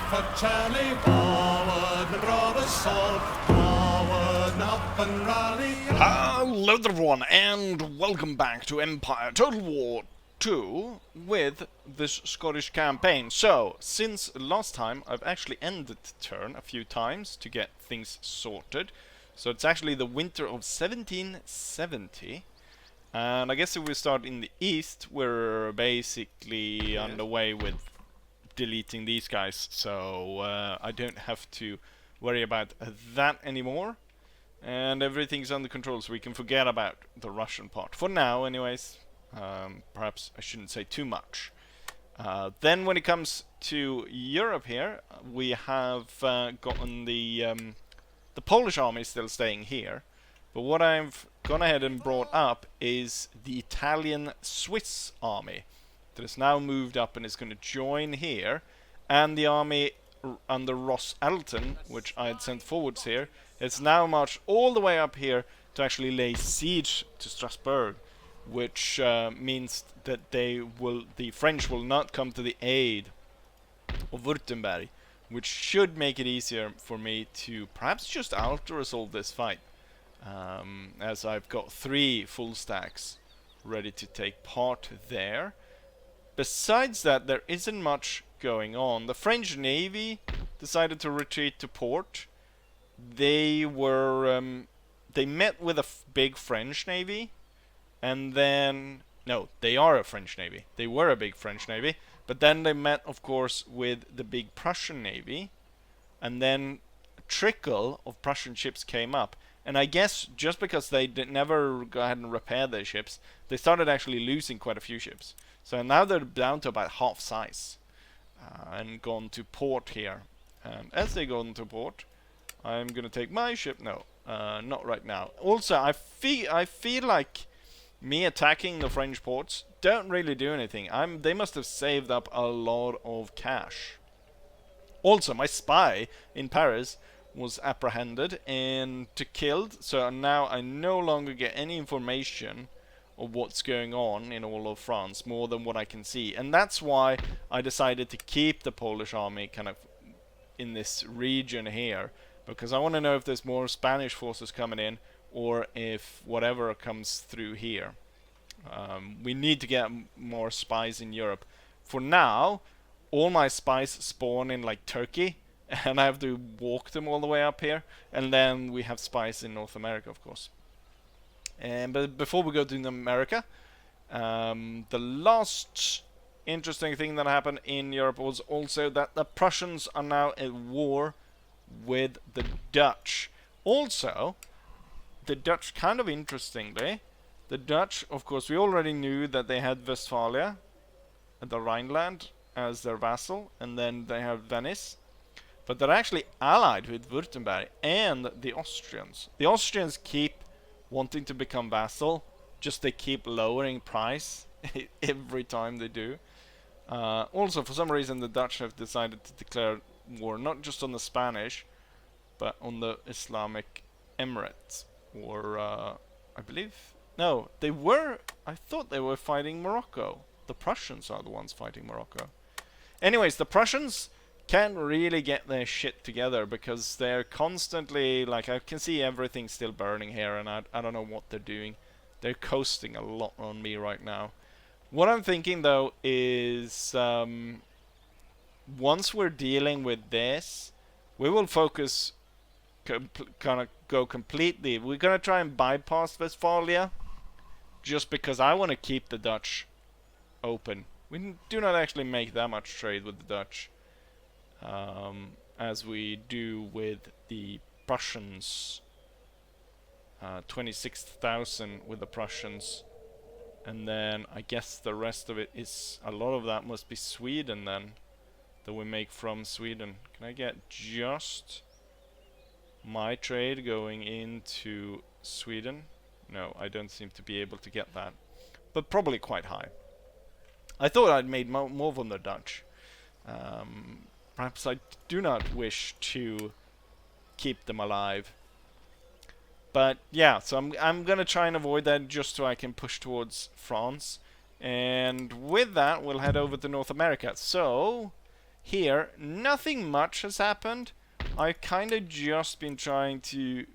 for Charlie, forward, draw the sword, forward, up and rally. Hello everyone, and welcome back to Empire Total War 2 with this Scottish campaign. So, since last time, I've actually ended the turn a few times to get things sorted. So it's actually the winter of 1770. And I guess if we start in the east, we're basically underway with deleting these guys. So I don't have to worry about that anymore. And everything's under control, so we can forget about the Russian part. For now, anyways. Perhaps I shouldn't say too much. Then when it comes to Europe here, we have gotten the Polish army still staying here. But what I've gone ahead and brought up is the Italian-Swiss army that has now moved up and is going to join here. And the army under Ross Alton, which I had sent forwards here, has now marched all the way up here to actually lay siege to Strasbourg, which means that the French will not come to the aid of Württemberg, which should make it easier for me to perhaps just auto-resolve this fight, as I've got 3 full stacks ready to take part there. Besides that, there isn't much going on. The French Navy decided to retreat to port. They were they met with a big French Navy, and then no, they are a French Navy. They were a big French Navy, but then they met, of course, with the big Prussian Navy, and then a trickle of Prussian ships came up. And I guess just because they never go ahead and repair their ships, they started actually losing quite a few ships. So now they're down to about half size, and gone to port here. And as they go into port, I'm gonna take my ship. No, not right now. Also, I feel like me attacking the French ports don't really do anything. They must have saved up a lot of cash. Also, my spy in Paris was apprehended and killed, so now I no longer get any information of what's going on in all of France, more than what I can see. And that's why I decided to keep the Polish army kind of in this region here, because I want to know if there's more Spanish forces coming in, or if whatever comes through here. We need to get more spies in Europe. For now, all my spies spawn in like Turkey, and I have to walk them all the way up here. And then we have spies in North America, of course. But before we go to America, the last interesting thing that happened in Europe was also that the Prussians are now at war with the Dutch. Also, the Dutch, kind of interestingly, the Dutch, of course, we already knew that they had Westphalia, the Rhineland, as their vassal, and then they have Venice. But they're actually allied with Württemberg and the Austrians. The Austrians keep wanting to become vassal, just they keep lowering price every time they do. Also, for some reason, the Dutch have decided to declare war not just on the Spanish, but on the Islamic Emirates. Or, I believe... No, they were... I thought they were fighting Morocco. The Prussians are the ones fighting Morocco. Anyways, the Prussians can't really get their shit together, because they're constantly... Like, I can see everything still burning here, and I don't know what they're doing. They're coasting a lot on me right now. What I'm thinking, though, is... once we're dealing with this, we will focus... kind of go completely. We're going to try and bypass Westphalia, just because I want to keep the Dutch open. We do not actually make that much trade with the Dutch, as we do with the Prussians. 26,000 with the Prussians, and then I guess the rest of it is, a lot of that must be Sweden then, that we make from Sweden. Can I get just my trade going into Sweden? No, I don't seem to be able to get that, but probably quite high. I thought I'd made more from the Dutch. Perhaps I do not wish to keep them alive. But yeah, so I'm gonna try and avoid that just so I can push towards France. And with that, we'll head over to North America. So here, nothing much has happened. I've kind of just been trying to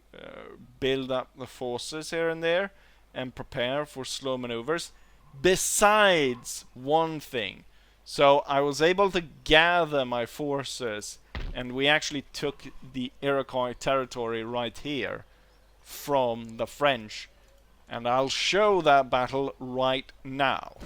build up the forces here and there and prepare for slow maneuvers. Besides one thing. So I was able to gather my forces, and we actually took the Iroquois territory right here from the French. And I'll show that battle right now.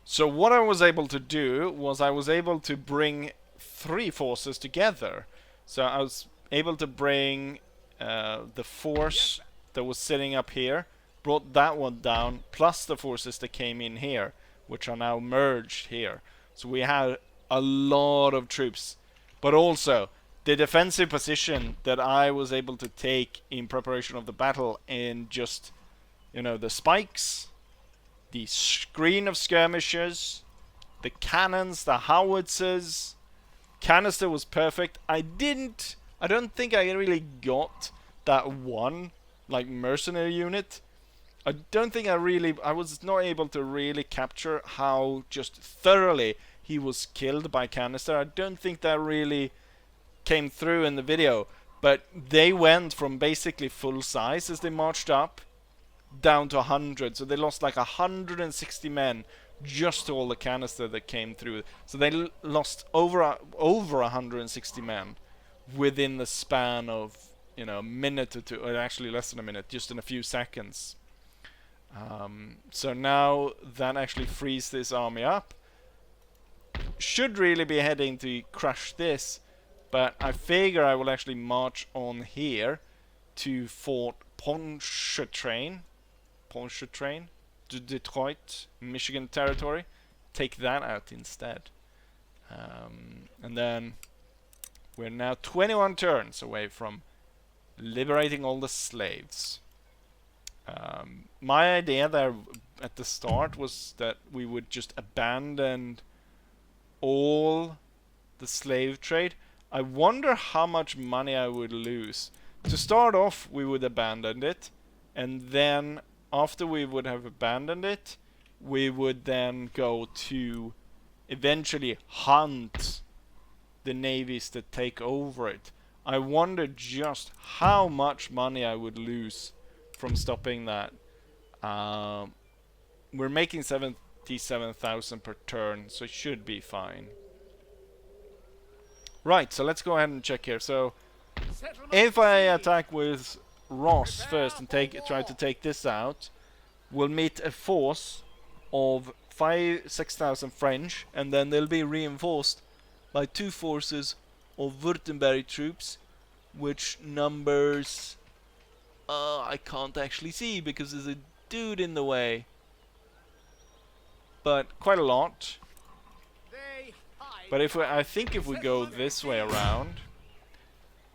So what I was able to do was I was able to bring 3 forces together. So I was able to bring the force that was sitting up here, brought that one down, plus the forces that came in here, which are now merged here. So we had a lot of troops. But also, the defensive position that I was able to take in preparation of the battle, in just, you know, the spikes, the screen of skirmishers, the cannons, the howitzers, canister was perfect. I don't think I really got that one, like, mercenary unit. I don't think I was not able to really capture how just thoroughly he was killed by canister. I don't think that really came through in the video, but they went from basically full size as they marched up down to 100, so they lost like 160 men just to all the canister that came through. So they lost over 160 men within the span of, you know, a minute or two, or actually less than a minute, just in a few seconds. So now that actually frees this army up. Should really be heading to crush this, but I figure I will actually march on here to Fort Pontchartrain to Detroit, Michigan territory. Take that out instead. And then we're now 21 turns away from liberating all the slaves. My idea there at the start was that we would just abandon all the slave trade. I wonder how much money I would lose. To start off, we would abandon it, and then after we would have abandoned it, we would then go to eventually hunt the navies that take over it. I wonder just how much money I would lose from stopping that. We're making 77,000 per turn, so it should be fine. Right, so let's go ahead and check here. So if I attack with Ross first and try to take this out, we'll meet a force of 6,000 French, and then they'll be reinforced by 2 forces of Württemberg troops, which numbers I can't actually see because there's a dude in the way, but quite a lot. But I think if we go this way around,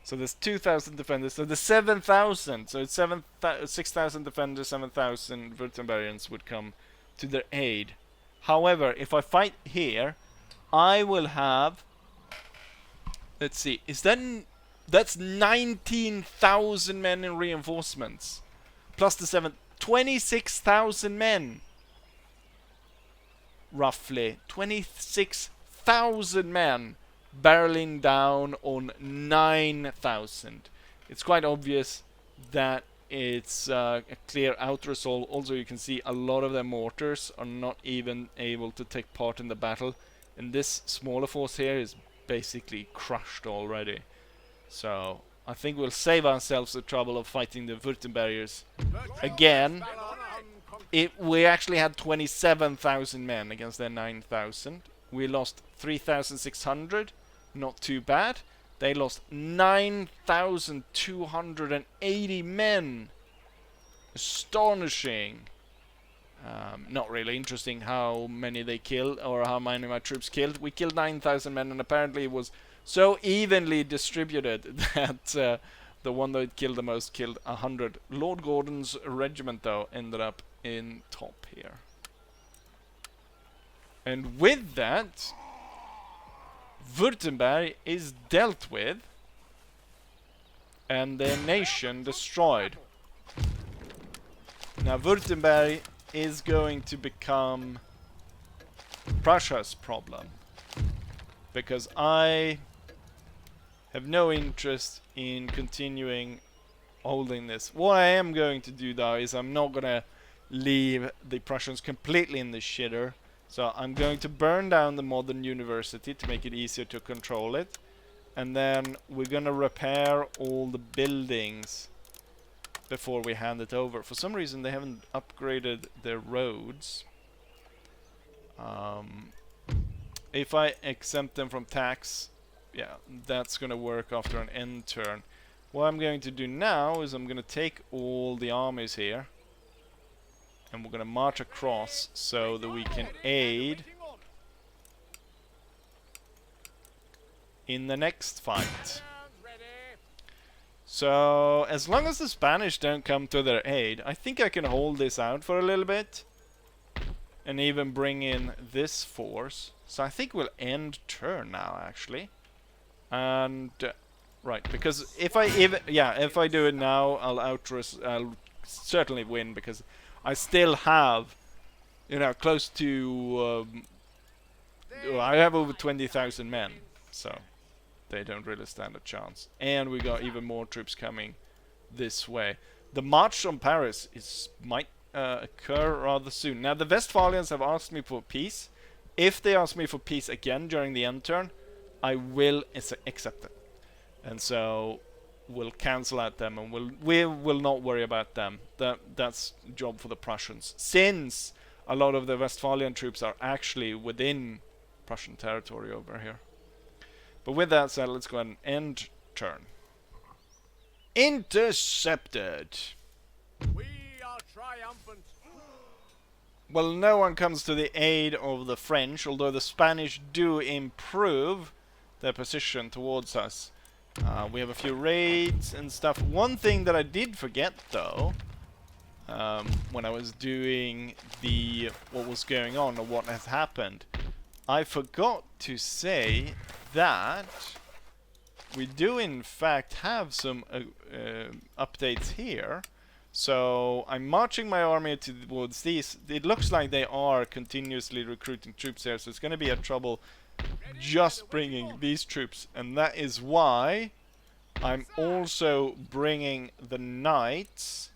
so there's 2,000 defenders, so there's 7,000, so it's 6,000 defenders, 7,000 Württembergians would come to their aid. However, if I fight here, I will have, let's see, that's 19,000 men in reinforcements, plus the 26,000 men, roughly, 26,000 men barreling down on 9,000. It's quite obvious that it's a clear out-result. Also, you can see a lot of their mortars are not even able to take part in the battle, and this smaller force here is basically crushed already. So I think we'll save ourselves the trouble of fighting the Württembergers again. We actually had 27,000 men against their 9,000. We lost 3,600, not too bad. They lost 9,280 men. Astonishing. Not really interesting how many they killed or how many my troops killed. We killed 9,000 men, and apparently it was so evenly distributed that the one that killed the most killed 100. Lord Gordon's regiment, though, ended up in top here. And with that, Württemberg is dealt with and their nation destroyed. Now Württemberg is going to become Prussia's problem, because I have no interest in continuing holding this. What I am going to do, though, is I'm not gonna leave the Prussians completely in the shitter. So I'm going to burn down the modern university to make it easier to control it, and then we're gonna repair all the buildings before we hand it over. For some reason they haven't upgraded their roads. If I exempt them from tax, yeah, that's gonna work after an end turn. What I'm going to do now is I'm gonna take all the armies here, and we're gonna march across so that we can aid in the next fight. So as long as the Spanish don't come to their aid, I think I can hold this out for a little bit and even bring in this force. So I think we'll end turn now, actually. And right, because if I do it now, I'll certainly win, because I still have, you know, close to I have over 20,000 men, so they don't really stand a chance. And we got even more troops coming this way. The march on Paris might occur rather soon. Now the Westphalians have asked me for peace. If they ask me for peace again during the end turn, I will accept it. And so we'll cancel out them, and we will not worry about them. That's a job for the Prussians, since a lot of the Westphalian troops are actually within Prussian territory over here. But with that said, let's go ahead and end turn. Intercepted. We are triumphant. Well, no one comes to the aid of the French, although the Spanish do improve their position towards us. We have a few raids and stuff. One thing that I did forget, though, when I was doing what was going on or what has happened, I forgot to say that we do in fact have some updates here. So I'm marching my army towards these. It looks like they are continuously recruiting troops here, so it's going to be a trouble just bringing these troops, and that is why I'm also bringing the knights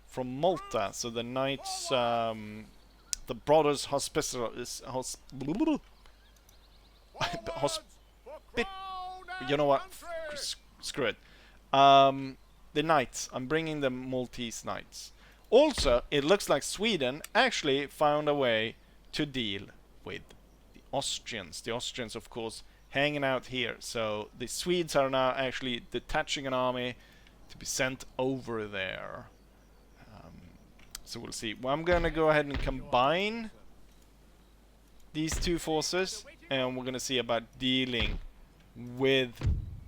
from Malta. So the knights, the Brothers you know what? Screw it. The knights. I'm bringing the Maltese knights. Also, it looks like Sweden actually found a way to deal with the Austrians. The Austrians, of course, hanging out here. So the Swedes are now actually detaching an army to be sent over there. So we'll see. Well, I'm gonna go ahead and combine these two forces, and we're gonna see about dealing with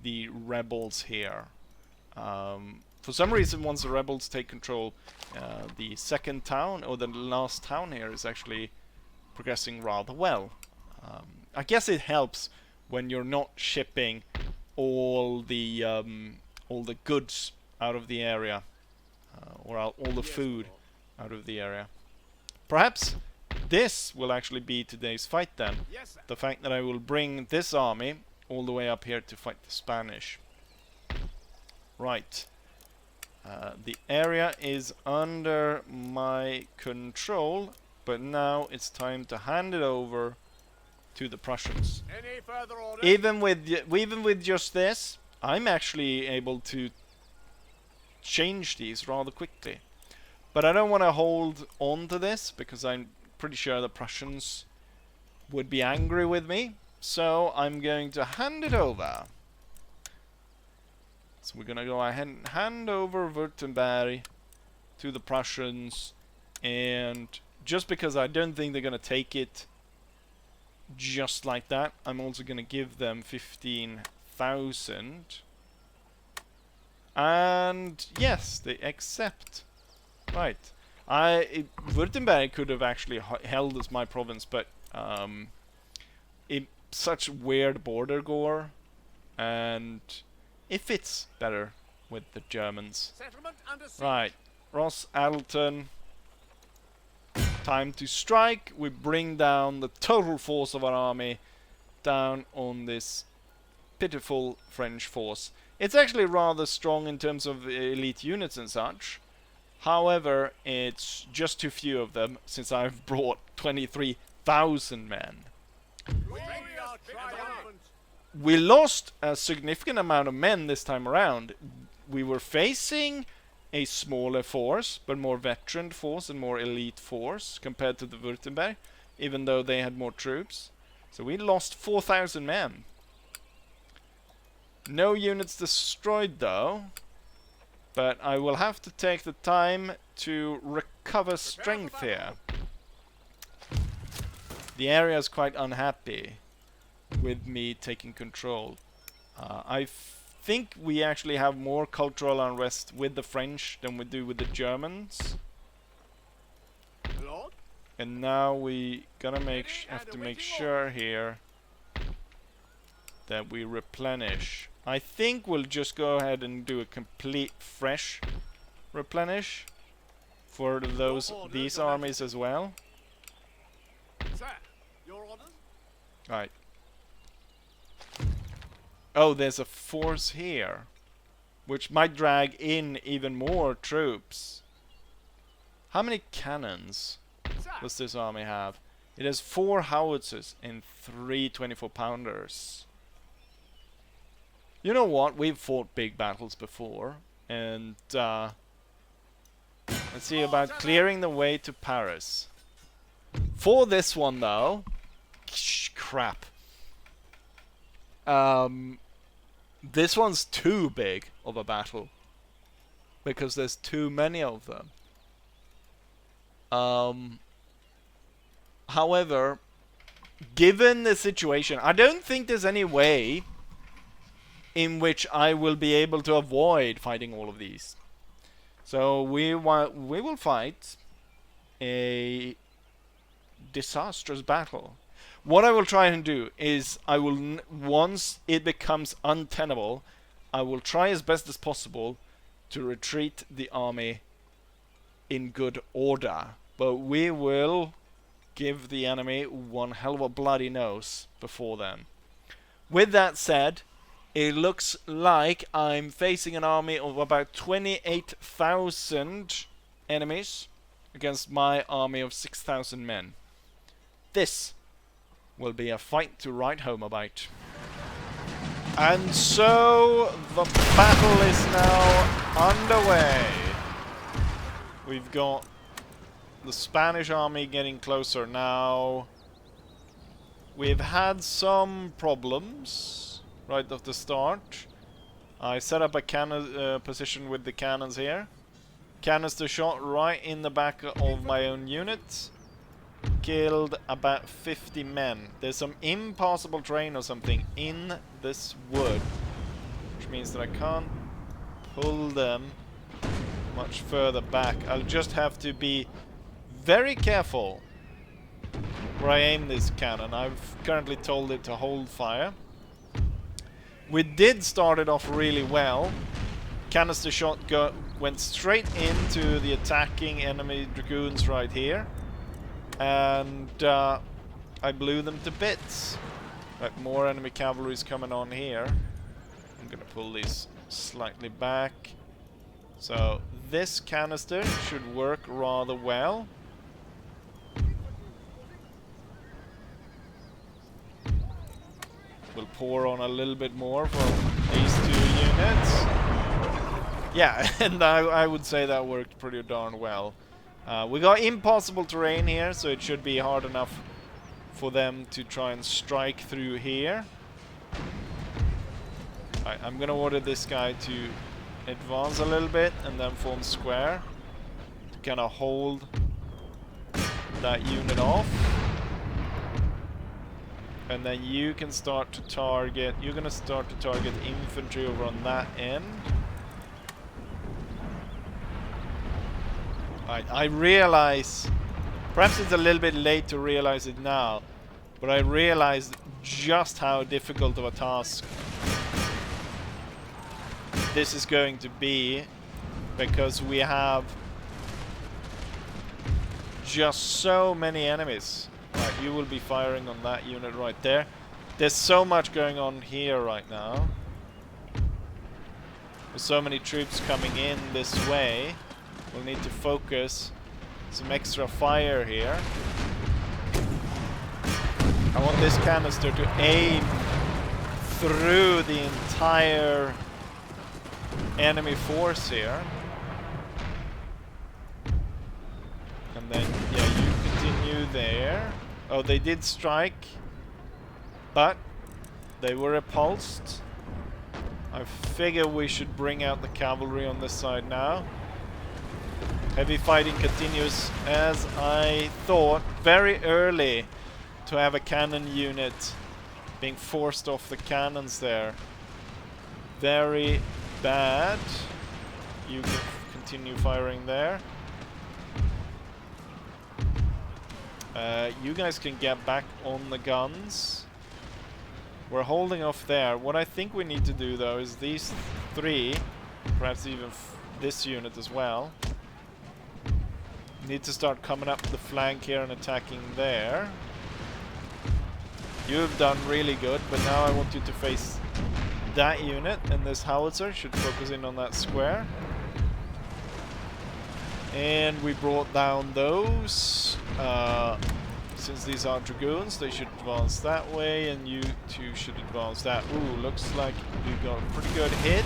the rebels here. For some reason, once the rebels take control, the second town, or the last town here, is actually progressing rather well. I guess it helps when you're not shipping all the goods out of the area, or all the food out of the area. Perhaps this will actually be today's fight then. Yes, sir. The fact that I will bring this army all the way up here to fight the Spanish. Right. The area is under my control, but now it's time to hand it over to the Prussians. Any further orders? Even with just this, I'm actually able to change these rather quickly. But I don't want to hold on to this, because I'm pretty sure the Prussians would be angry with me. So I'm going to hand it over. So we're going to go ahead and hand over Württemberg to the Prussians. And just because I don't think they're going to take it just like that, I'm also going to give them 15,000. And yes, they accept. Right. Württemberg could have actually held as my province, but it's such weird border gore, and it fits better with the Germans. Settlement under siege. Right. Ross Adelton. Time to strike. We bring down the total force of our army down on this pitiful French force. It's actually rather strong in terms of elite units and such. However, it's just too few of them, since I've brought 23,000 men. We are triumphant. We lost a significant amount of men this time around. We were facing a smaller force, but more veteran force and more elite force compared to the Württemberg, even though they had more troops. So we lost 4,000 men. No units destroyed though. But I will have to take the time to recover strength here. The area is quite unhappy with me taking control. I think we actually have more cultural unrest with the French than we do with the Germans. Lord? And now we gotta have to make sure here that we replenish. I think we'll just go ahead and do a complete fresh replenish for these armies as well. Sir, your orders? Right. Oh, there's a force here, which might drag in even more troops. How many cannons Sir. does this army have? It has 4 howitzers and 3 24-pounders. You know what? We've fought big battles before, and let's see about clearing the way to Paris. For this one, though, crap. This one's too big of a battle because there's too many of them. However, given the situation, I don't think there's any way in which I will be able to avoid fighting all of these. So we will fight a disastrous battle. What I will try and do is I will once it becomes untenable, I will try as best as possible to retreat the army in good order. But we will give the enemy one hell of a bloody nose before then. With that said, it looks like I'm facing an army of about 28,000 enemies against my army of 6,000 men. This will be a fight to write home about. And so the battle is now underway. We've got The Spanish army getting closer now. We've had some problems right off the start. I set up a cannon position with the cannons here. Canister shot right in the back of my own unit. Killed about 50 men. There's some impossible terrain or something in this wood, which means that I can't pull them much further back. I'll just have to be very careful where I aim this cannon. I've currently told it to hold fire. We did start it off really well. Canister shot went straight into the attacking enemy dragoons right here. And I blew them to bits. Right, more enemy cavalry is coming on here. I'm gonna pull these slightly back. So this canister should work rather well. We'll pour on a little bit more from these two units. Yeah, and I would say that worked pretty darn well. We got impossible terrain here, so it should be hard enough for them to try and strike through here. Right, I'm gonna order this guy to advance a little bit and then form square to kind of hold that unit off. And then you can start to target, you're gonna start to target infantry over on that end. I realize, perhaps it's a little bit late to realize it now, but I realized just how difficult of a task this is going to be, because we have just so many enemies. Right, you will be firing on that unit right there. There's so much going on here right now. There's so many troops coming in this way. We'll need to focus some extra fire here. I want this canister to aim through the entire enemy force here. And then, yeah, you continue there. Oh, they did strike, but they were repulsed. I figure we should bring out the cavalry on this side now. Heavy fighting continues, as I thought, very early to have a cannon unit being forced off the cannons there. Very bad. You can continue firing there. You guys can get back on the guns. We're holding off there. What I think we need to do though is these three, perhaps even this unit as well, need to start coming up the flank here and attacking there. You've done really good, but now I want you to face that unit, and this howitzer should focus in on that square. And we brought down those. Since these are dragoons, they should advance that way, and you two should advance that. Ooh, looks like we got a pretty good hit.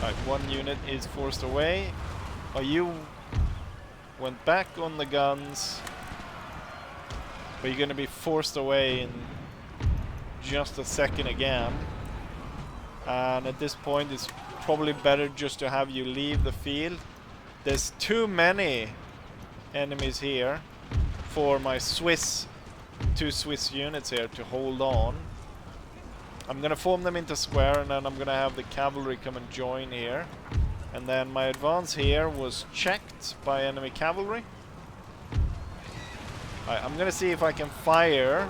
Right, one unit is forced away. Oh, you went back on the guns, but you're going to be forced away in just a second again. And at this point, it's probably better just to have you leave the field. There's too many enemies here for my two Swiss units here to hold on. I'm going to form them into square, and then I'm going to have the cavalry come and join here. And then my advance here was checked by enemy cavalry. Right, I'm gonna see if I can fire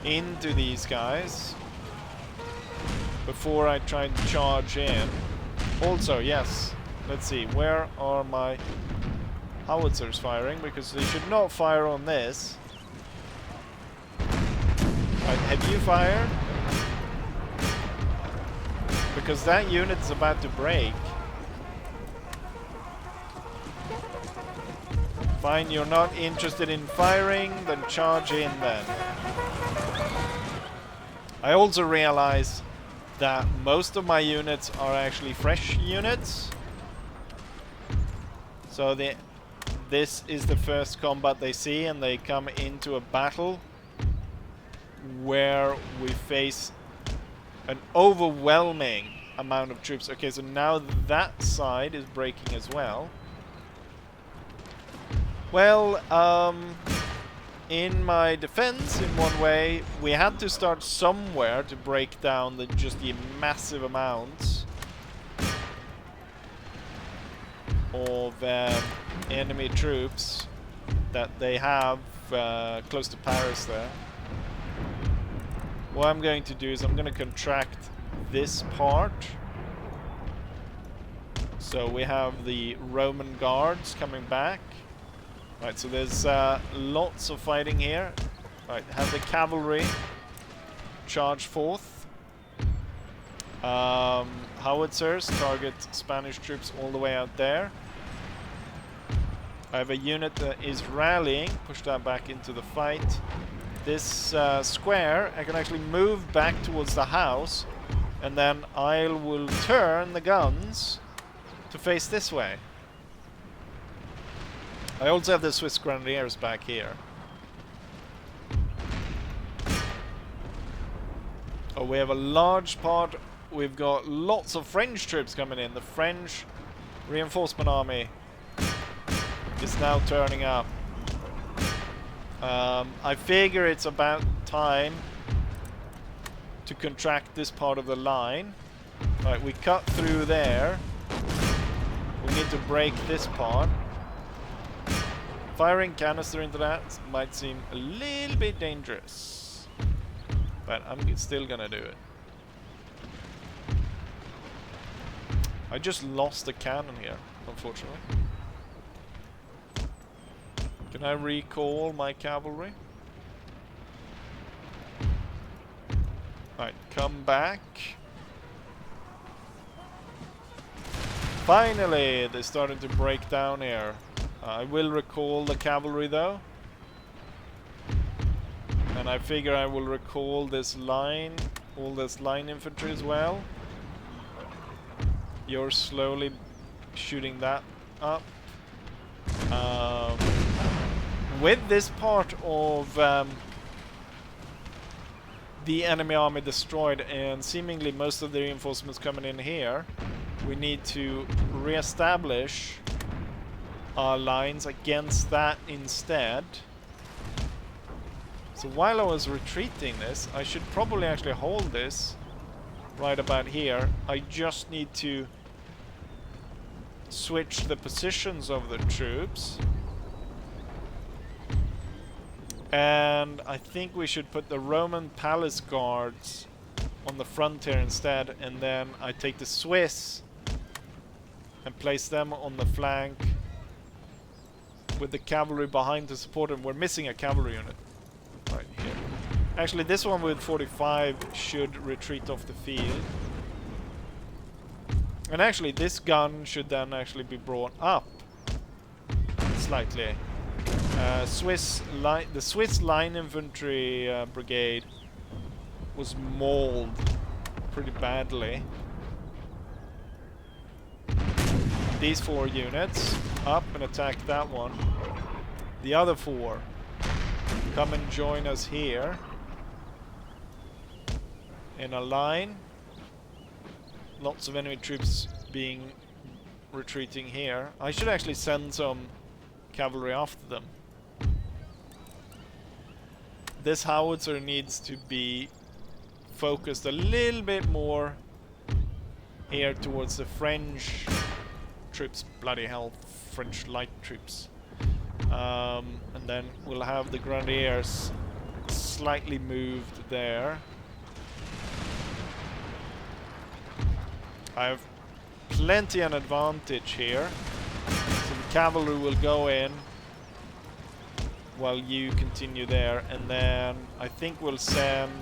into these guys before I try and charge in. Also, yes, let's see, where are my howitzers firing? Because they should not fire on this. Right, have you fired? Because that unit is about to break. Fine, you're not interested in firing, then charge in then. I also realize that most of my units are actually fresh units. So this is the first combat they see, and they come into a battle where we face an overwhelming amount of troops. Okay, so now that side is breaking as well. Well, in my defense, in one way, we had to start somewhere to break down just the massive amounts of enemy troops that they have close to Paris there. What I'm going to do is I'm going to contract this part. So we have the Roman guards coming back. Right, so there's lots of fighting here. Right, have the cavalry charge forth. Howitzers target Spanish troops all the way out there. I have a unit that is rallying, push that back into the fight. This square, I can actually move back towards the house, and then I will turn the guns to face this way. I also have the Swiss Grenadiers back here. Oh, we have a large part. We've got lots of French troops coming in. The French reinforcement army is now turning up. I figure it's about time to contract this part of the line. Right, we cut through there. We need to break this part. Firing canister into that might seem a little bit dangerous, but I'm still gonna do it. I just lost a cannon here, unfortunately. Can I recall my cavalry? Right, come back. Finally, they're starting to break down here. I will recall the cavalry though. And I figure I will recall this line, all this line infantry as well. You're slowly shooting that up. With this part of the enemy army destroyed and seemingly most of the reinforcements coming in here, we need to re-establish our lines against that instead. So while I was retreating this, I should probably actually hold this right about here. I just need to switch the positions of the troops. And I think we should put the Roman palace guards on the front here instead, and then I take the Swiss and place them on the flank with the cavalry behind to support them. We're missing a cavalry unit right here. Actually, this one with 45 should retreat off the field. And actually, this gun should then actually be brought up slightly. The Swiss line infantry brigade was mauled pretty badly. These 4 units up and attack that one. The other 4 come and join us here in a line. Lots of enemy troops being retreating here. I should actually send some cavalry after them. This howitzer needs to be focused a little bit more here towards the French troops. Bloody hell, French light troops. And then we'll have the Grenadiers slightly moved there. I have plenty an advantage here. So the cavalry will go in while you continue there, and then I think we'll send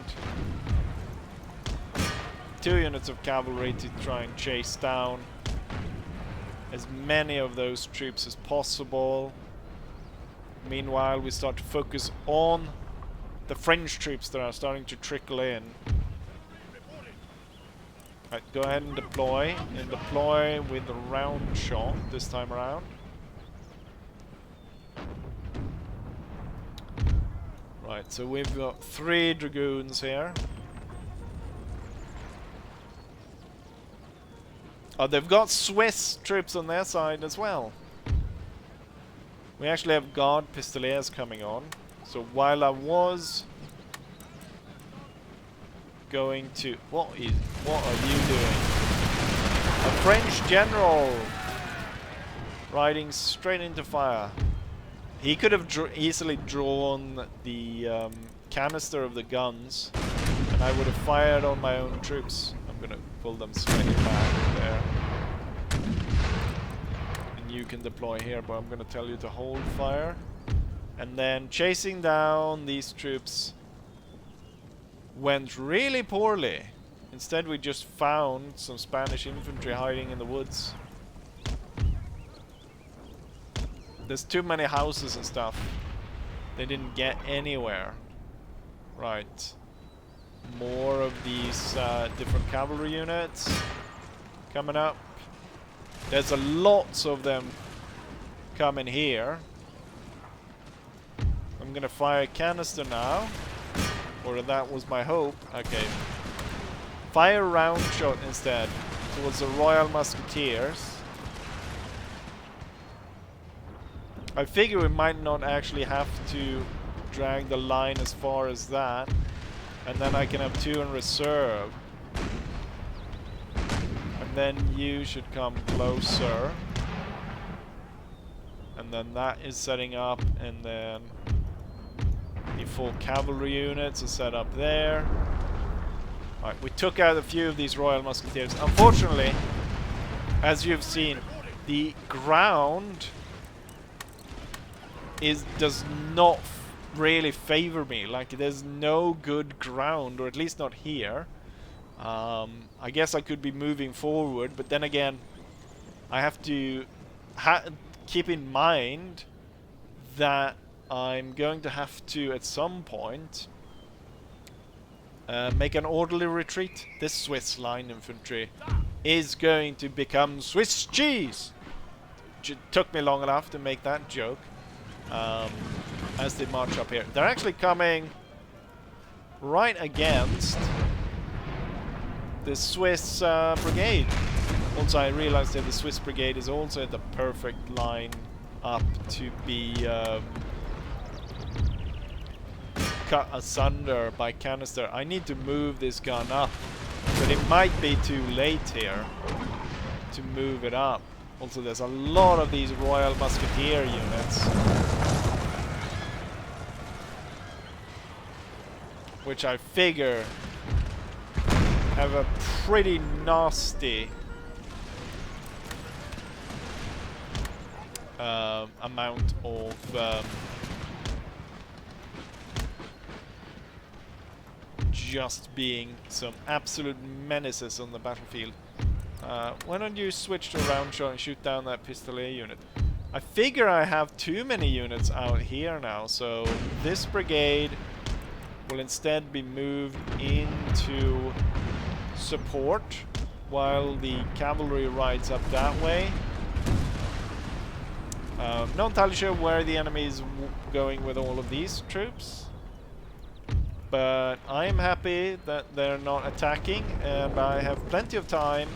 2 units of cavalry to try and chase down as many of those troops as possible. Meanwhile, we start to focus on the French troops that are starting to trickle in. Right, go ahead and deploy with the round shot this time around. Right, so we've got 3 dragoons here. Oh, they've got Swiss troops on their side as well. We actually have Guard Pistoliers coming on. So while I was going to... What are you doing? A French general riding straight into fire. He could have easily drawn the canister of the guns, and I would have fired on my own troops. I'm gonna pull them slightly back there. And you can deploy here, but I'm gonna tell you to hold fire. And then chasing down these troops went really poorly. Instead we just found some Spanish infantry hiding in the woods. There's too many houses and stuff. They didn't get anywhere. Right. More of these different cavalry units coming up. There's a lots of them coming here. I'm gonna fire a canister now. Or that was my hope. Okay. Fire a round shot instead towards the Royal Musketeers. I figure we might not actually have to drag the line as far as that. And then I can have 2 in reserve. And then you should come closer. And then that is setting up, and then the full cavalry units are set up there. Alright, we took out a few of these Royal Musketeers. Unfortunately, as you've seen, the ground does not really favor me. Like, there's no good ground, or at least not here. I guess I could be moving forward, but then again, I have to keep in mind that I'm going to have to, at some point, make an orderly retreat. This Swiss line infantry is going to become Swiss cheese. Took me long enough to make that joke. As they march up here. They're actually coming right against the Swiss brigade. Also, I realized that the Swiss brigade is also the perfect line up to be cut asunder by canister. I need to move this gun up, but it might be too late here to move it up. Also, there's a lot of these Royal Musketeer units, which I figure have a pretty nasty amount of just being some absolute menaces on the battlefield. Why don't you switch to round shot and shoot down that Pistolier unit? I figure I have too many units out here now, so this brigade will instead be moved into support while the cavalry rides up that way. Not entirely sure where the enemy is going with all of these troops, but I am happy that they're not attacking, and I have plenty of time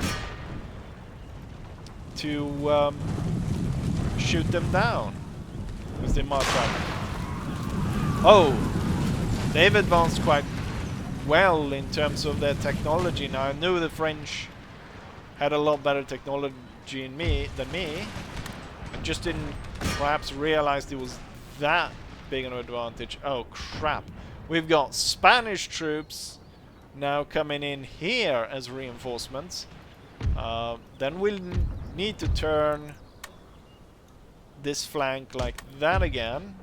to shoot them down as they march up. Oh! They've advanced quite well in terms of their technology. Now, I knew the French had a lot better technology than me. I just didn't perhaps realize it was that big an advantage. Oh, crap. We've got Spanish troops now coming in here as reinforcements. Then we'll need to turn this flank like that again.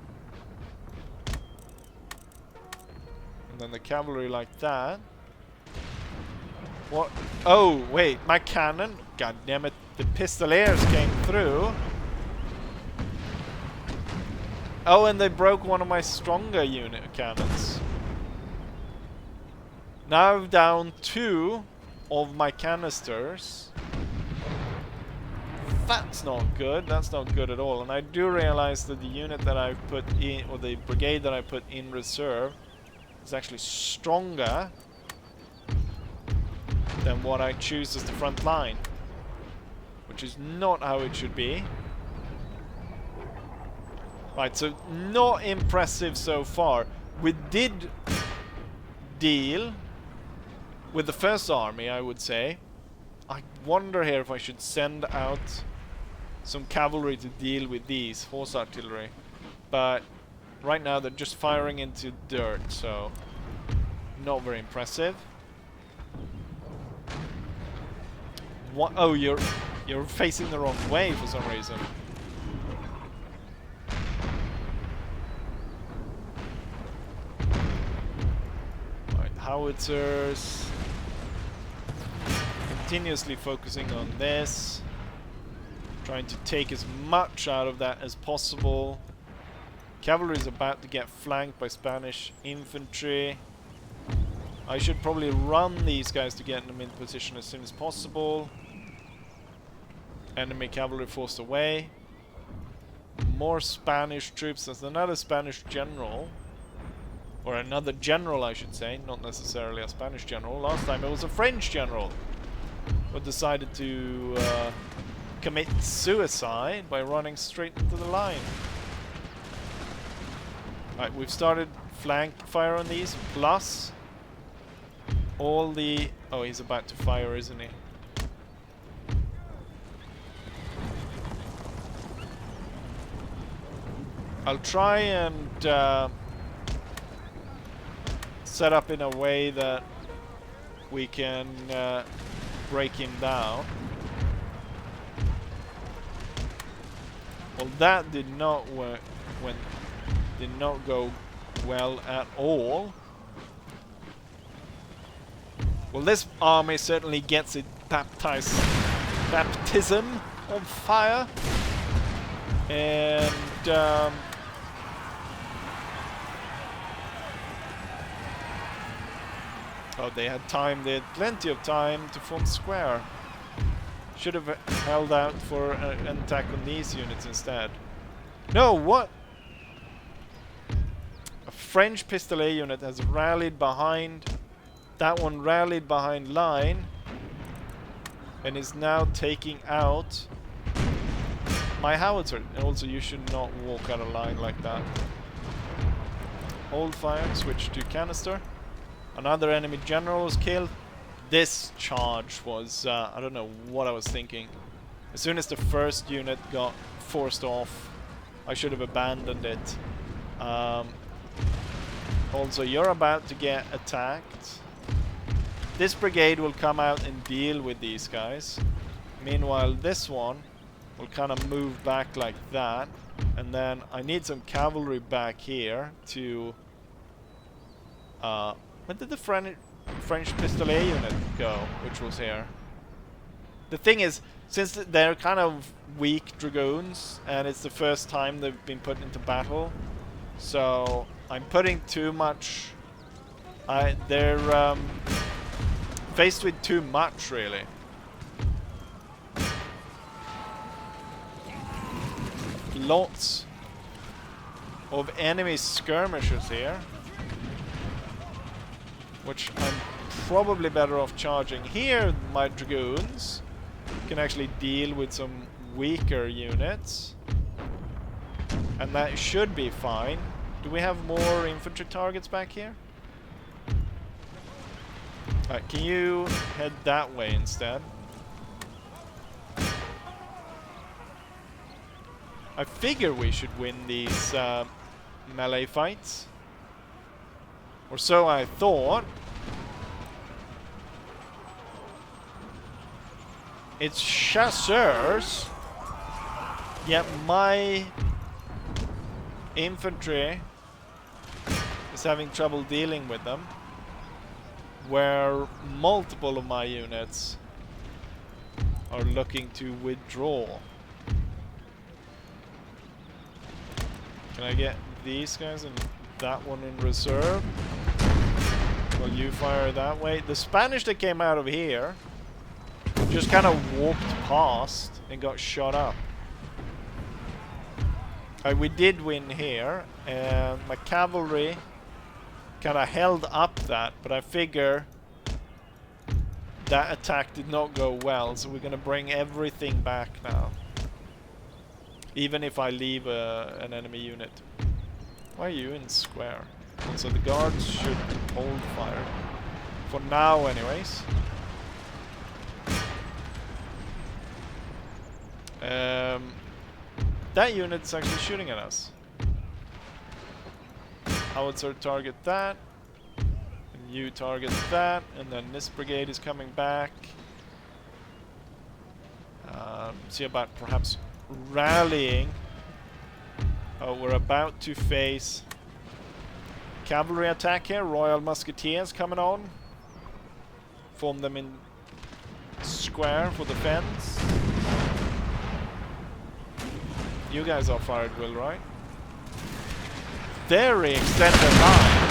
And then the cavalry like that. What? Oh, wait, my cannon. God damn it. The Pistoliers came through. Oh, and they broke one of my stronger unit cannons. Now I've down 2 of my canisters. that's not good. That's not good at all. And I do realize that the unit that I put in, or the brigade that I put in reserve, is actually stronger than what I choose as the front line, which is not how it should be. Right, so not impressive so far. We did deal with the first army, I would say. I wonder here if I should send out some cavalry to deal with these horse artillery, but right now they're just firing into dirt, so not very impressive. What? Oh, you're facing the wrong way for some reason. Right, howitzers. Continuously focusing on this, trying to take as much out of that as possible. Cavalry is about to get flanked by Spanish infantry. I should probably run these guys to get them in position as soon as possible. Enemy cavalry forced away. More Spanish troops. There's another Spanish general, or another general I should say, not necessarily a Spanish general. Last time it was a French general who decided to commit suicide by running straight into the line. Right, we've started flank fire on these, plus all the... Oh, he's about to fire, isn't he? I'll try and set up in a way that we can break him down. Well, that did not work. Did not go well at all. Well, this army certainly gets it baptism of fire, and oh, they had time. They had plenty of time to form square. Should have held out for an attack on these units instead. No, what? A French pistolet unit has rallied behind. That one rallied behind line and is now taking out my howitzer. And also, you should not walk out of line like that. Hold fire, switch to canister. Another enemy general was killed. This charge was, I don't know what I was thinking. As soon as the first unit got forced off, I should have abandoned it. Also, you're about to get attacked. This brigade will come out and deal with these guys. Meanwhile, this one will kind of move back like that. And then I need some cavalry back here to... when did the French pistolet unit go, which was here? The thing is, since they're kind of weak dragoons, and it's the first time they've been put into battle, so I'm putting too much... they're faced with too much, really. Lots of enemy skirmishers here, which I'm probably better off charging. Here, my dragoons can actually deal with some weaker units, and that should be fine. Do we have more infantry targets back here? Alright, can you head that way instead? I figure we should win these melee fights. Or so I thought. It's chasseurs, yet my infantry is having trouble dealing with them, where multiple of my units are looking to withdraw. Can I get these guys and that one in reserve? Well, you fire that way. The Spanish that came out of here just kind of walked past and got shot up. We did win here, and my cavalry kind of held up that, but I figure that attack did not go well, so we're gonna bring everything back now. Even if I leave an enemy unit. Why are you in square? So the guards should hold fire. For now, anyways. That unit's actually shooting at us. Howitzer target that. And you target that. And then this brigade is coming back. See about perhaps rallying. Oh, we're about to face cavalry attack here. Royal Musketeers coming on. Form them in square for defense. You guys are fired well, right? Very extended line.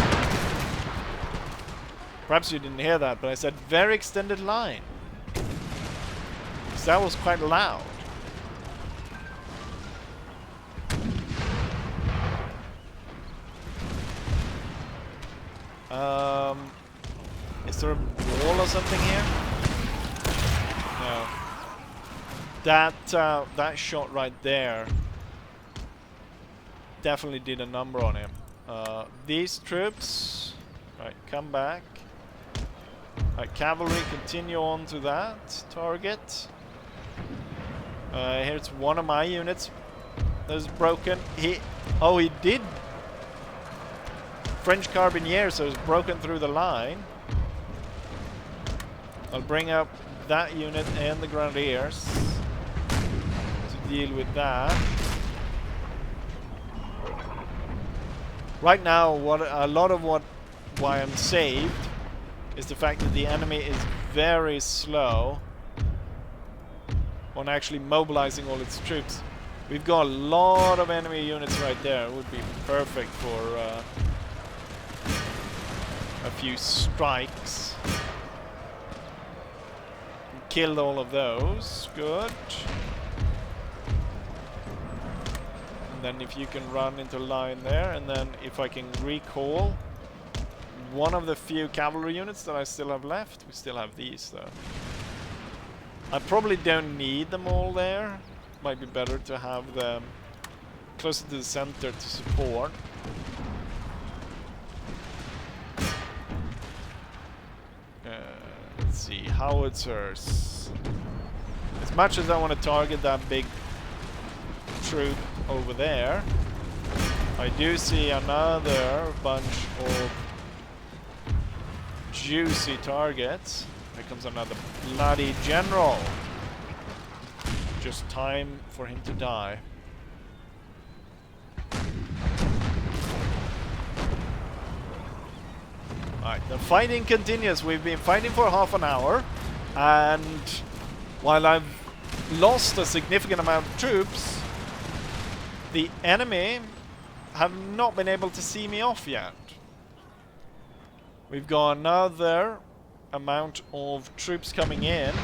Perhaps you didn't hear that, but I said very extended line. So that was quite loud. Is there a wall or something here? No. That shot right there definitely did a number on him. These troops, right, come back. Right, cavalry continue on to that target. Here's one of my units that's broken. He did. French Carabiniers, so it's broken through the line. I'll bring up that unit and the Grenadiers to deal with that. Right now, why I'm saved is the fact that the enemy is very slow on actually mobilizing all its troops. We've got a lot of enemy units right there. It would be perfect for a few strikes. Killed all of those. Good. And then if you can run into line there, and then if I can recall one of the few cavalry units that I still have left. We still have these though. I probably don't need them all there. Might be better to have them closer to the center to support. Let's see, howitzers. As much as I want to target that big troop over there, I do see another bunch of juicy targets. Here comes another bloody general. Just time for him to die. Alright, the fighting continues. We've been fighting for half an hour, and while I've lost a significant amount of troops, the enemy have not been able to see me off yet. We've got another amount of troops coming in.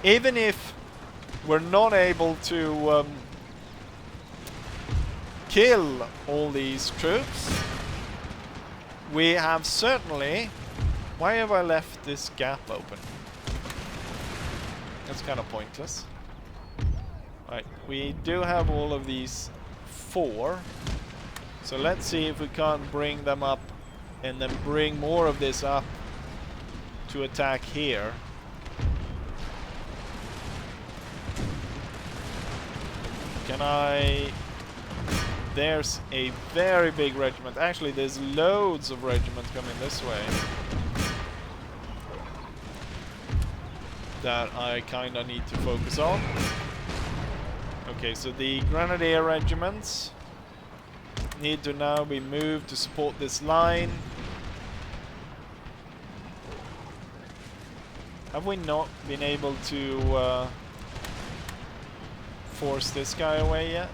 Even if we're not able to kill all these troops, we have certainly... Why have I left this gap open? That's kind of pointless. Right, we do have all of these 4. So let's see if we can't bring them up and then bring more of this up to attack here. Can I... There's a very big regiment. Actually, there's loads of regiments coming this way that I kind of need to focus on. Okay, so the Grenadier regiments need to now be moved to support this line. Have we not been able to force this guy away yet?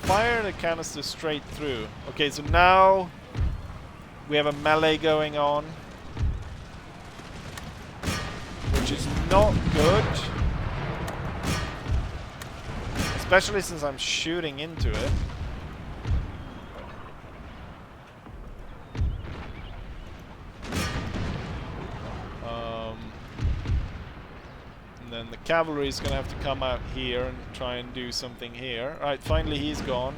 Fire the canister straight through. Okay, so now We have a melee going on, which is not good. Especially since I'm shooting into it. And then the cavalry is gonna have to come out here and try and do something here. Alright, finally he's gone.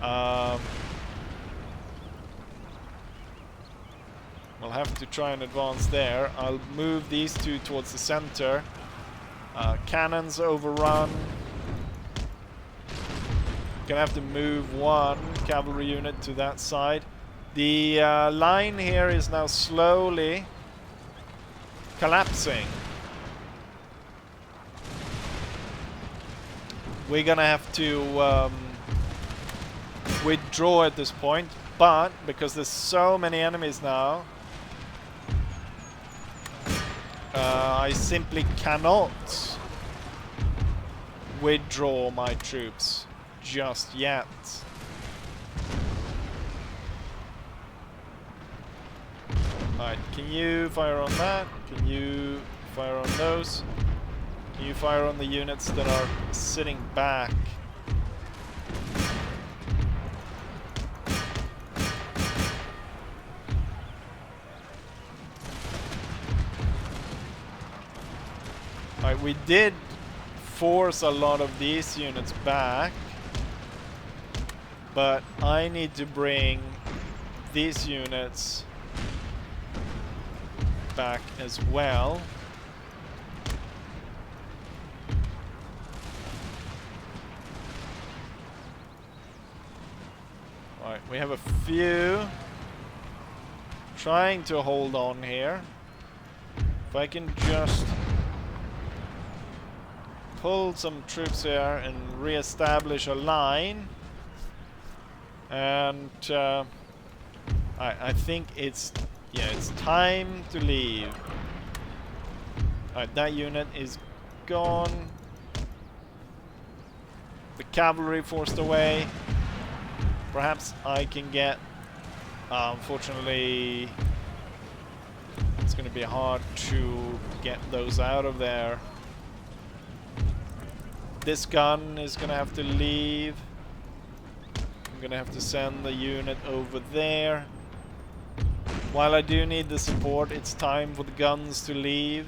I'll have to try and advance there. I'll move these two towards the center. Cannons overrun. Gonna have to move one cavalry unit to that side. The line here is now slowly collapsing. We're gonna have to withdraw at this point, but because there's so many enemies now, I simply cannot withdraw my troops just yet. Alright, can you fire on that? Can you fire on those? Can you fire on the units that are sitting back? Alright, we did force a lot of these units back, but I need to bring these units back as well. Alright, we have a few trying to hold on here. If I can just pull some troops here and re-establish a line, and I think it's time to leave. Alright, that unit is gone. The cavalry forced away. Perhaps I can get... unfortunately, it's going to be hard to get those out of there. This gun is going to have to leave. I'm going to have to send the unit over there. While I do need the support, it's time for the guns to leave.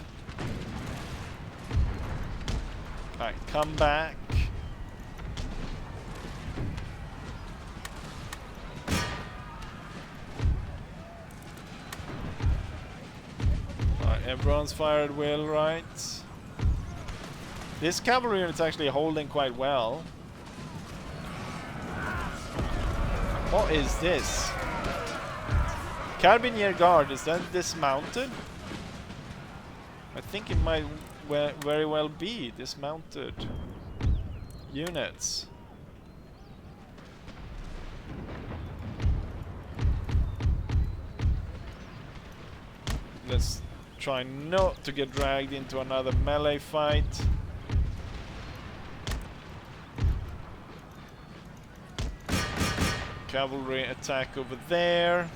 Alright, come back. Alright, everyone's fired well, right? This cavalry unit's actually holding quite well. What is this? Carabinier Guard, is that dismounted? I think it might very well be dismounted units. Let's try not to get dragged into another melee fight. Cavalry attack over there.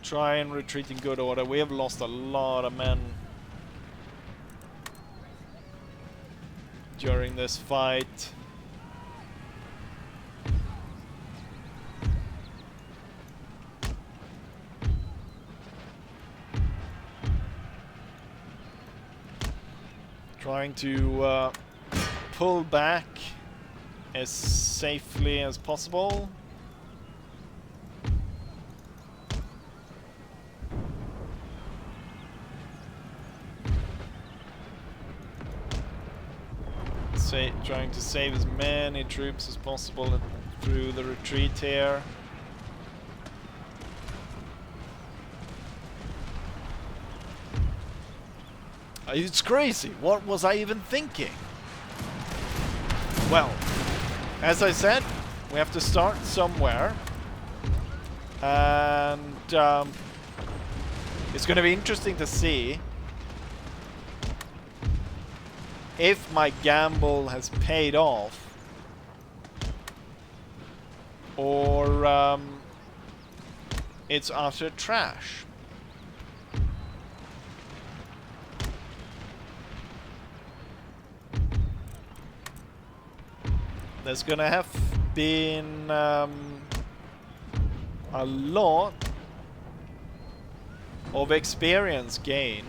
Try and retreat in good order. We have lost a lot of men during this fight. Trying to pull back as safely as possible. Trying to save as many troops as possible through the retreat here. It's crazy. What was I even thinking? Well, as I said, we have to start somewhere. And it's going to be interesting to see if my gamble has paid off or it's utter trash. There's gonna have been a lot of experience gained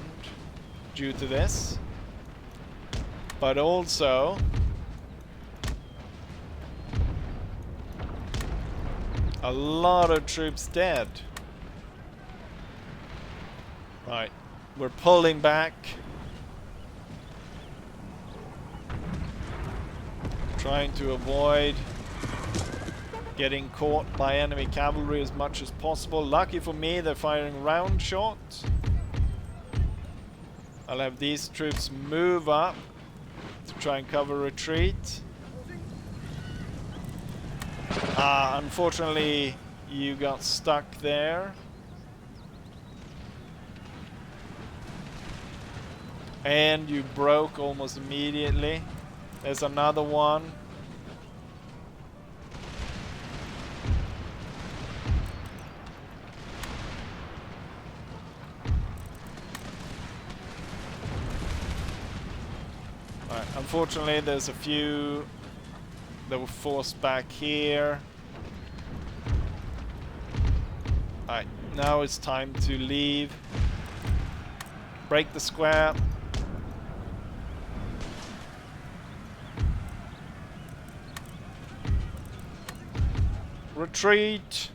due to this, but also a lot of troops dead. Right, we're pulling back. Trying to avoid getting caught by enemy cavalry as much as possible. Lucky for me, they're firing round shots. I'll have these troops move up to try and cover retreat. Unfortunately, you got stuck there. And you broke almost immediately. There's another one. Right, unfortunately, there's a few that were forced back here. Alright, now it's time to leave. Break the square. Retreat!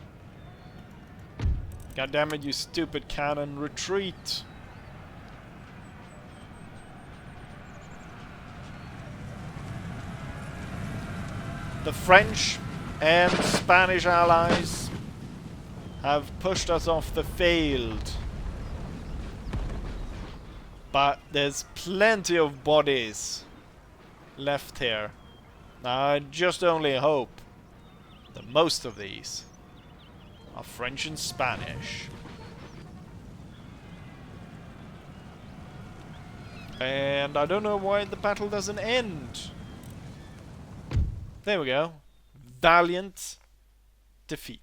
God damn it, you stupid cannon, retreat! The French and Spanish allies have pushed us off the field. But there's plenty of bodies left here. Now I just only hope that most of these are French and Spanish. And I don't know why the battle doesn't end. There we go. Valiant defeat.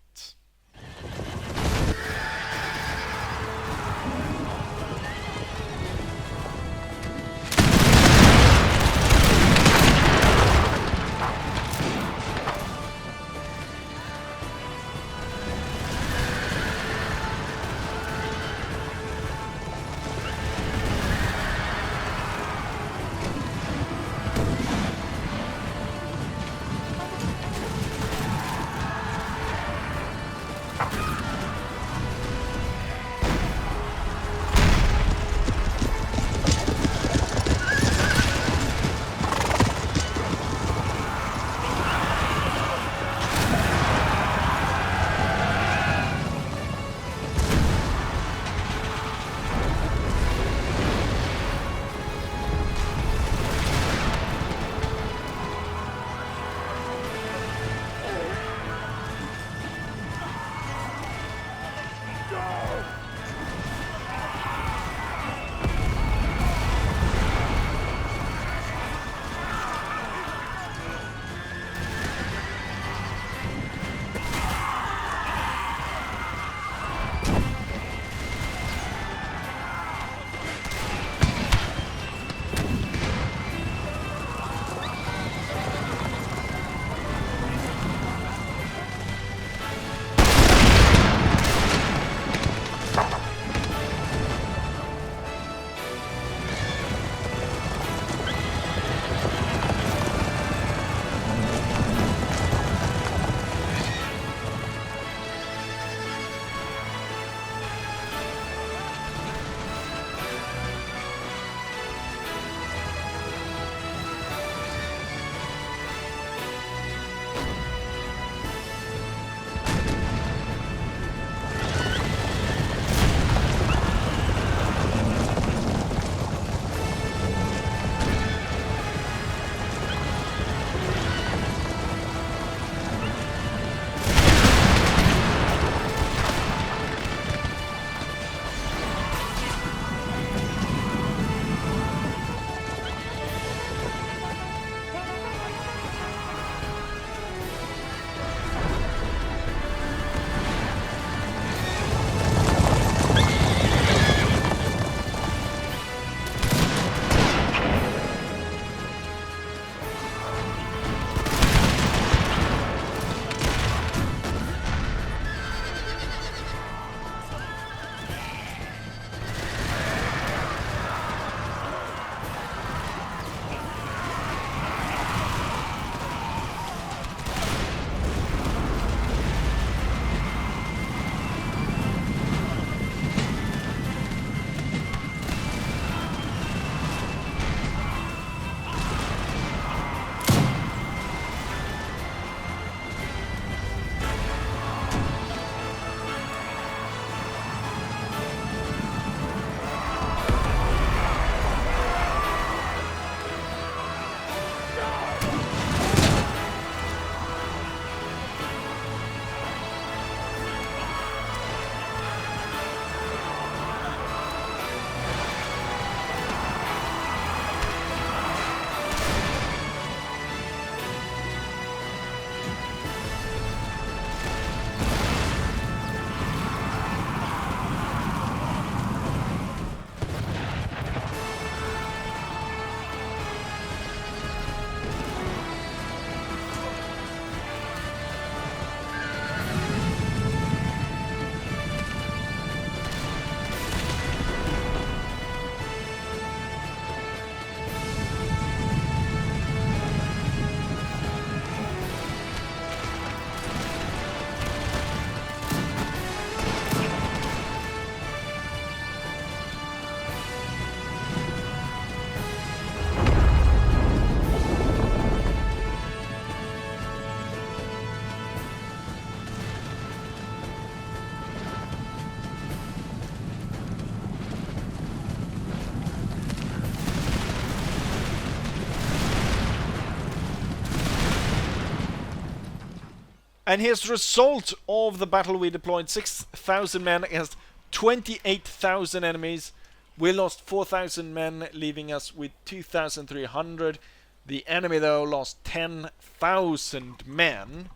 And here's the result of the battle. We deployed 6,000 men against 28,000 enemies. We lost 4,000 men, leaving us with 2,300. The enemy, though, lost 10,000 men.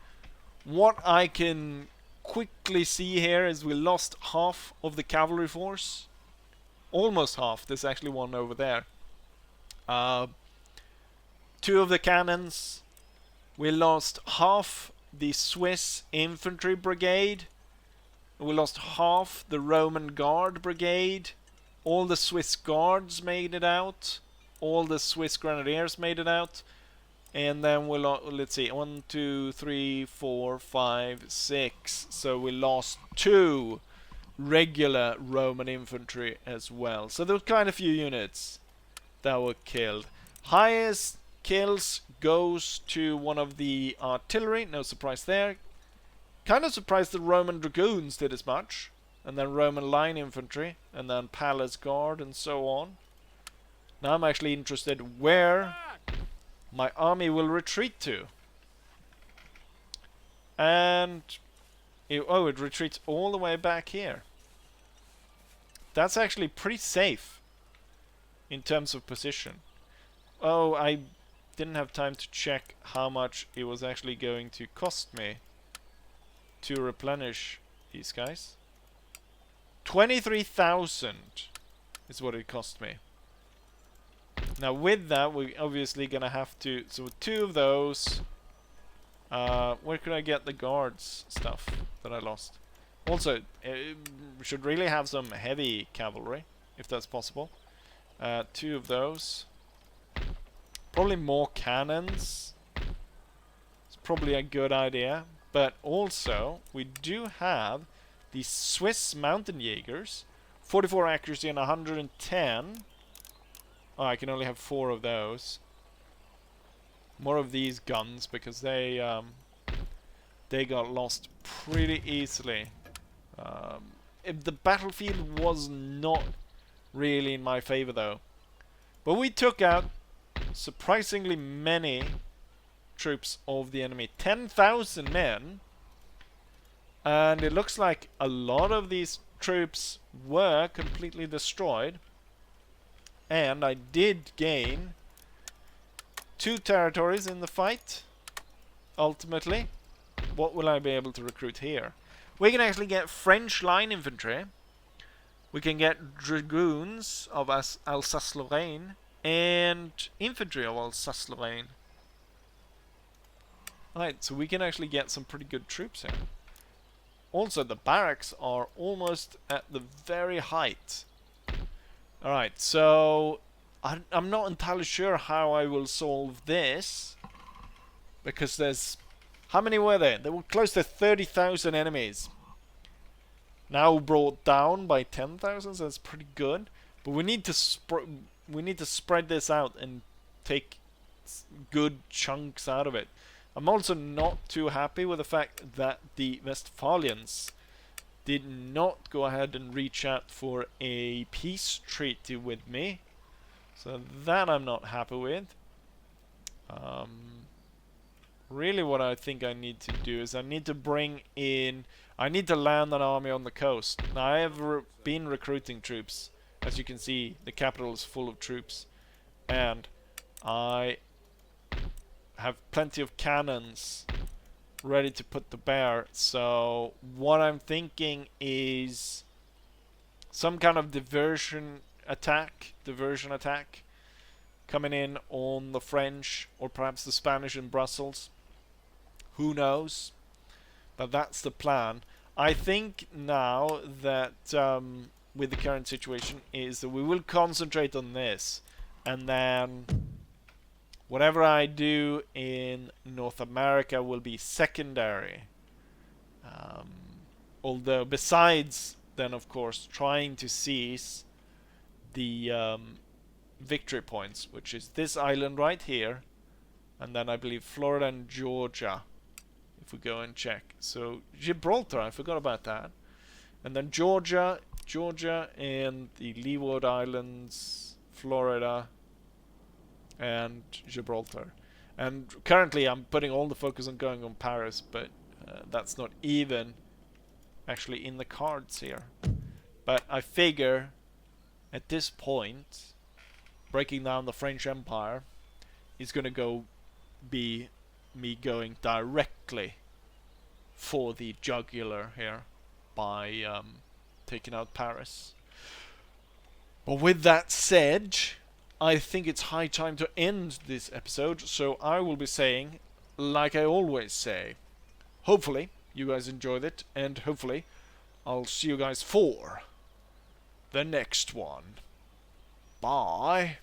What I can quickly see here is we lost half of the cavalry force. Almost half. There's actually one over there. 2 of the cannons. We lost half the Swiss infantry brigade. We lost half the Roman guard brigade. All the Swiss guards made it out. All the Swiss grenadiers made it out. And then we let's see, 1, 2, 3, 4, 5, 6. So we lost 2 regular Roman infantry as well. So there were quite a few units that were killed. Highest kills goes to one of the artillery. No surprise there. Kind of surprised the Roman dragoons did as much. And then Roman line infantry. And then palace guard and so on. Now I'm actually interested where my army will retreat to. And it retreats all the way back here. That's actually pretty safe in terms of position. Oh, I didn't have time to check how much it was actually going to cost me to replenish these guys. 23,000 is what it cost me. Now with that, we're obviously gonna have to, so 2 of those. Where could I get the guards stuff that I lost? Also, we should really have some heavy cavalry, if that's possible. 2 of those. Probably more cannons. It's probably a good idea. But also, we do have the Swiss mountain Jaegers. 44 accuracy and 110. Oh, I can only have 4 of those. More of these guns because they got lost pretty easily. If the battlefield was not really in my favor though. But we took out surprisingly many troops of the enemy. 10,000 men. And it looks like a lot of these troops were completely destroyed. And I did gain 2 territories in the fight. Ultimately. What will I be able to recruit here? We can actually get French line infantry. We can get dragoons of Alsace-Lorraine. And infantry of Alsace-Lorraine. Right, so we can actually get some pretty good troops here. Also, the barracks are almost at the very height. Alright, so I'm not entirely sure how I will solve this. Because there's... How many were there? There were close to 30,000 enemies. Now brought down by 10,000, so that's pretty good. But we need to spread this out and take good chunks out of it. I'm also not too happy with the fact that the Westphalians did not go ahead and reach out for a peace treaty with me. So that I'm not happy with. Really what I think I need to do is I need to bring in... I need to land an army on the coast. Now I have been recruiting troops. As you can see, the capital is full of troops. And I have plenty of cannons ready to put to bear. So what I'm thinking is some kind of diversion attack coming in on the French or perhaps the Spanish in Brussels. Who knows? But that's the plan. I think now that with the current situation is that we will concentrate on this, and then whatever I do in North America will be secondary. Although besides then of course trying to seize the victory points, which is this island right here, and then I believe Florida and Georgia, if we go and check. So Gibraltar, I forgot about that. And then Georgia and the Leeward Islands, Florida, and Gibraltar. And currently I'm putting all the focus on going on Paris, but That's not even actually in the cards here. But I figure at this point, breaking down the French Empire is gonna be me going directly for the jugular here by taking out Paris. But with that said, I think it's high time to end this episode, so I will be saying, like I always say, hopefully you guys enjoyed it, and hopefully I'll see you guys for the next one. Bye.